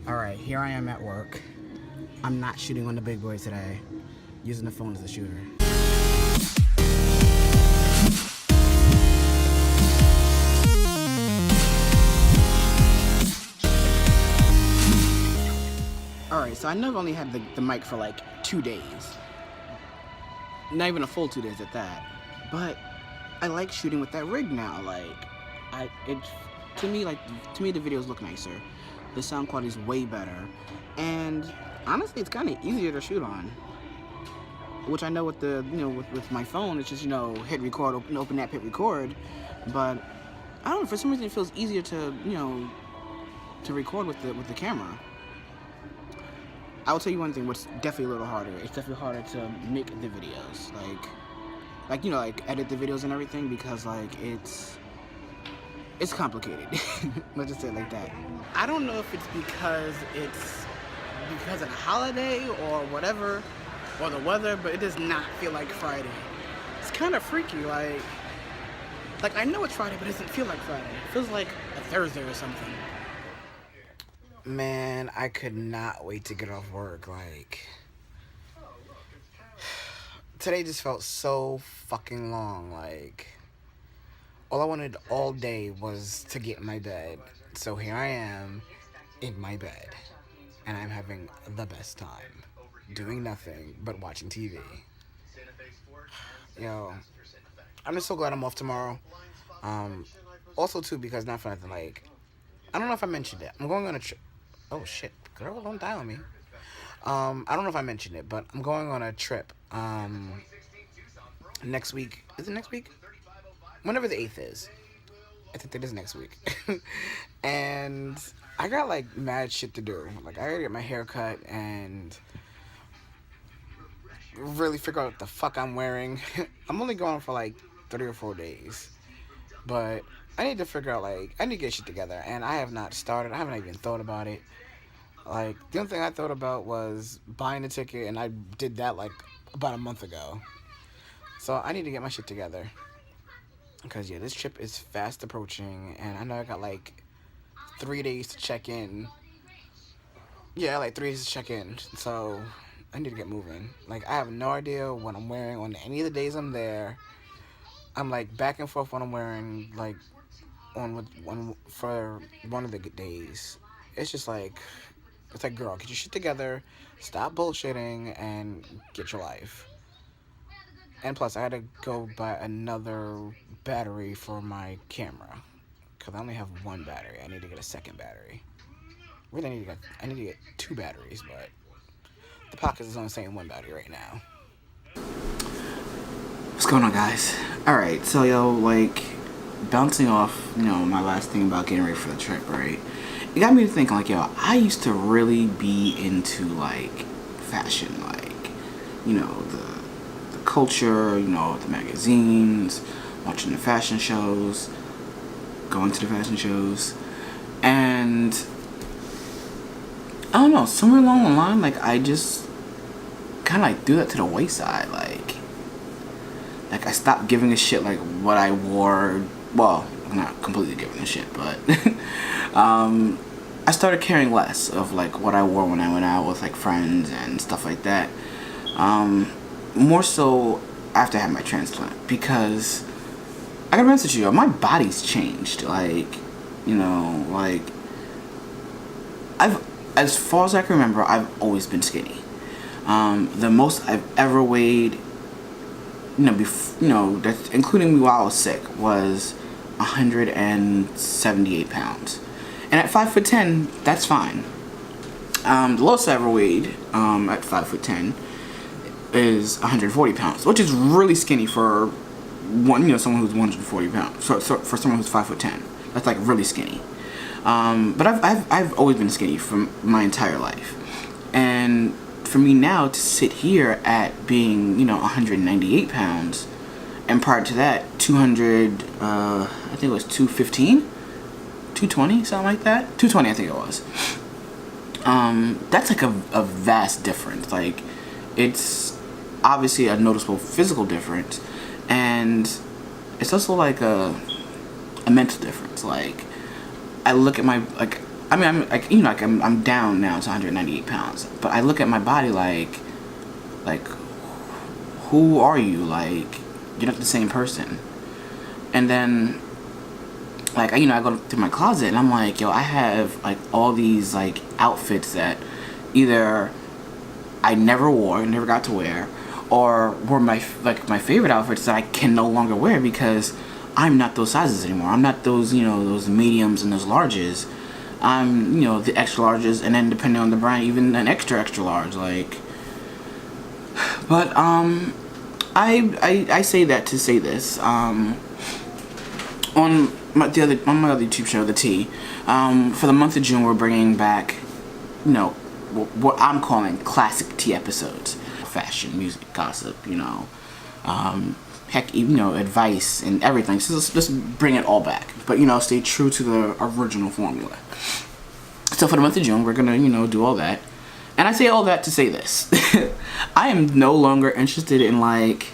Alright, here I am at work. I'm not shooting on the big boy today. Using the phone as a shooter. Alright, so I know I've only had the mic for like 2 days. Not even a full 2 days at that. But I like shooting with that rig now. To me the videos look nicer. The sound quality is way better. And honestly, it's kind of easier to shoot on. Which I know with the, with my phone, it's just, hit record, open app, hit record. But I don't know, for some reason it feels easier to, to record with the camera. I will tell you one thing, what's definitely a little harder. It's definitely harder to make the videos. Like edit the videos and everything, because it's complicated. Let's just say it like that. I don't know if it's because of the holiday or whatever, or the weather, but it does not feel like Friday. It's kind of freaky, like I know it's Friday, but it doesn't feel like Friday. It feels like a Thursday or something. Man, I could not wait to get off work. Today just felt so fucking long. All I wanted all day was to get in my bed. So here I am in my bed, and I'm having the best time doing nothing but watching TV. Yo, I'm just so glad I'm off tomorrow. Also too, because not for nothing, I don't know if I mentioned it. I'm going on a trip. Oh shit, girl, don't die on me. I don't know if I mentioned it, but I'm going on a trip next week. Is it next week? Whenever the 8th is. I think it is next week. And I got mad shit to do. I gotta get my hair cut and really figure out what the fuck I'm wearing. I'm only going for 3 or 4 days. But I need to figure out, I need to get shit together. And I have not started. I haven't even thought about it. The only thing I thought about was buying the ticket, and I did that about a month ago. So I need to get my shit together. Because, yeah, this trip is fast approaching, and I know I got 3 days to check in. Yeah, 3 days to check in. So I need to get moving. I have no idea what I'm wearing on any of the days I'm there. I'm back and forth what I'm wearing for one of the days. It's just it's girl, get your shit together, stop bullshitting, and get your life. And plus, I had to go buy another battery for my camera, because I only have one battery. I need to get a second battery. Really, I need to get 2 batteries, but the pocket is only saying 1 battery right now. What's going on, guys? Alright, so bouncing off, my last thing about getting ready for the trip, right? It got me to think, I used to really be into, fashion, the culture, the magazines, watching the fashion shows, going to the fashion shows, and I don't know, somewhere along the line, I just kind of, threw that to the wayside, I stopped giving a shit, what I wore. Well, I'm not completely giving a shit, but I started caring less of what I wore when I went out with friends and stuff like that. More so after I had my transplant, because I gotta be honest with you, my body's changed. As far as I can remember, I've always been skinny. The most I've ever weighed, that's including me while I was sick, was 178 pounds. And at 5'10", that's fine. The lowest I ever weighed at 5'10" is 140 pounds, which is really skinny for someone who's 140 pounds. So for someone who's 5'10", that's really skinny. But I've always been skinny for my entire life, and for me now to sit here at being 198 pounds, and prior to that 200, I think it was 215, 220, something like that. 220, I think it was. That's a vast difference. It's obviously a noticeable physical difference, and it's also a mental difference. I look at my I mean, I'm like, you know, like I'm down now to 198 pounds, but I look at my body like who are you? Like, you're not the same person. And then, like, you know, I go through my closet and I'm like, yo, I have like all these like outfits that either I never wore, never got to wear, or were my favorite outfits that I can no longer wear because I'm not those sizes anymore. I'm not those, you know, those mediums and those larges. I'm, you know, the extra larges, and then depending on the brand, even an extra large. Like, but I say that to say this. On my other YouTube show, The Tea, for the month of June, we're bringing back, you know, what I'm calling classic tea episodes. Fashion, music, gossip, you know, heck, you know, advice and everything. So let's bring it all back, but, you know, stay true to the original formula. So for the month of June, we're gonna, you know, do all that. And I say all that to say this. I am no longer interested in like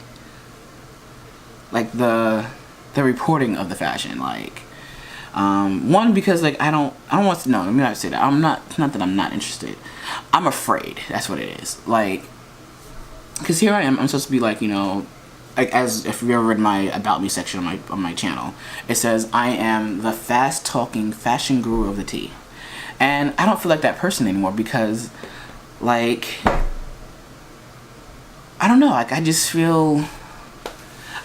the reporting of the fashion. Like, one, because like I don't want to, no, let me not say that. It's not that I'm not interested. I'm afraid. That's what it is. Like, because here I am, I'm supposed to be like, you know, like, as if you ever read my About Me section on my channel, it says I am the fast talking fashion guru of the tea. And I don't feel like that person anymore because, like, I don't know, like, I feel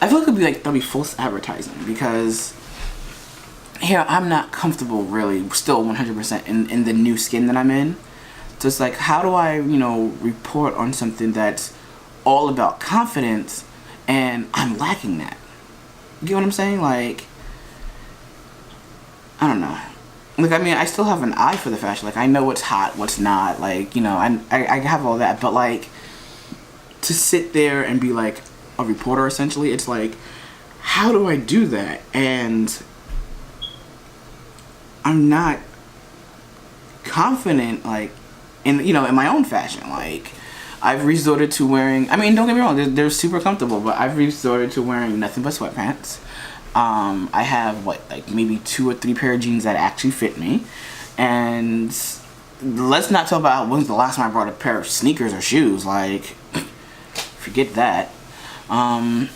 like there'll be false advertising because here I'm not comfortable really still 100% in the new skin that I'm in. So it's like, how do I, you know, report on something that's all about confidence and I'm lacking that? You get what I'm saying? Like, I don't know. Like, I mean, I still have an eye for the fashion. Like, I know what's hot, what's not. Like, you know, I have all that. But, like, to sit there and be, like, a reporter, essentially, it's like, how do I do that? And I'm not confident, like, in, you know, in my own fashion. Like, I've resorted to wearing, I mean, don't get me wrong, they're super comfortable, but I've resorted to wearing nothing but sweatpants. I have, like maybe 2 or 3 pair of jeans that actually fit me. And let's not talk about when's the last time I bought a pair of sneakers or shoes. Like, forget that. I'm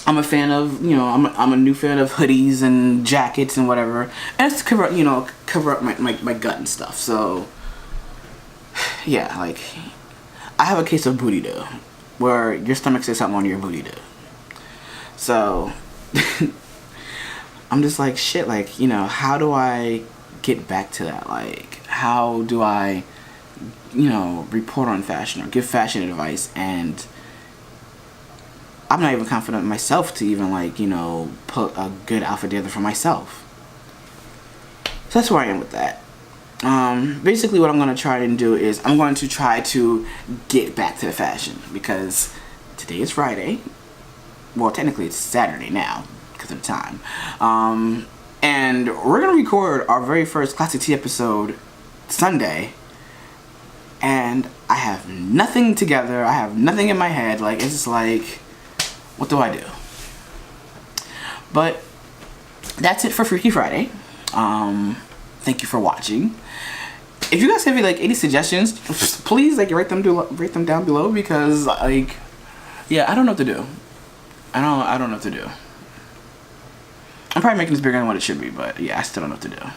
a fan of, you know, I'm a new fan of hoodies and jackets and whatever. And it's to cover up, you know, my gut and stuff. So, yeah, like, I have a case of booty do, where your stomach says something on your booty do. So, I'm just like, shit, like, you know, how do I get back to that? Like, how do I, you know, report on fashion or give fashion advice? And I'm not even confident in myself to even, like, you know, put a good outfit together for myself. So that's where I am with that. Basically what I'm going to try and do is I'm going to try to get back to the fashion because today is Friday. Well, technically it's Saturday now because of the time. And we're going to record our very first Classic Tea episode Sunday. And I have nothing together. I have nothing in my head. Like, it's just like, what do I do? But that's it for Freaky Friday. Thank you for watching. If you guys have like any suggestions, please like rate them down below because like, yeah, I don't know what to do. I don't know what to do. I'm probably making this bigger than what it should be, but yeah, I still don't know what to do.